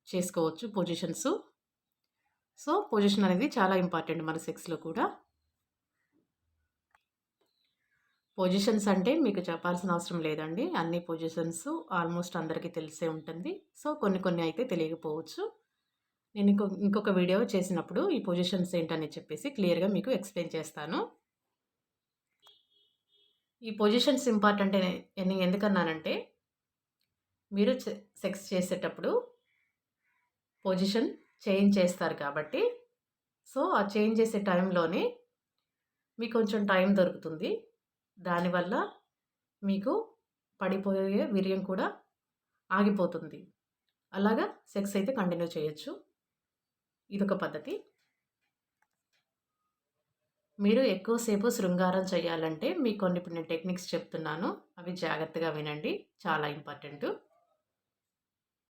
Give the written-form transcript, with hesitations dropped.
చేసుకోవచ్చు positions. So, position అనేది చాలా ఇంపార్టెంట్ మన సెక్స్‌లో కూడా. పొజిషన్స్ అంటే మీకు చెప్పాల్సిన అవసరం లేదండి. అన్ని పొజిషన్స్ ఆల్మోస్ట్ అందరికీ తెలిసే ఉంటుంది. సో, కొన్ని కొన్ని అయితే తెలియకపోవచ్చు. నేను ఇంకొక వీడియో చేసినప్పుడు ఈ పొజిషన్స్ ఏంటని చెప్పేసి క్లియర్‌గా మీకు ఎక్స్‌ప్లెయిన్ చేస్తాను. ఈ పొజిషన్స్ ఇంపార్టెంట్ అని ఎందుకన్నానంటే, మీరు సెక్స్ చేసేటప్పుడు పొజిషన్ చేంజ్ చేస్తారు కాబట్టి, సో, ఆ చేంజ్ చేసే టైంలోనే మీకు కొంచెం టైం దొరుకుతుంది. దానివల్ల మీకు పడిపోయే వీర్యం కూడా ఆగిపోతుంది. అలాగా సెక్స్ అయితే కంటిన్యూ చేయొచ్చు. ఇదొక పద్ధతి. మీరు ఎక్కువ సేపు శృంగారం చేయాలంటే మీకు కొన్ని ఇప్పుడు నేను టెక్నిక్స్ చెప్తున్నాను. అవి జాగ్రత్తగా వినండి. చాలా ఇంపార్టెంటు.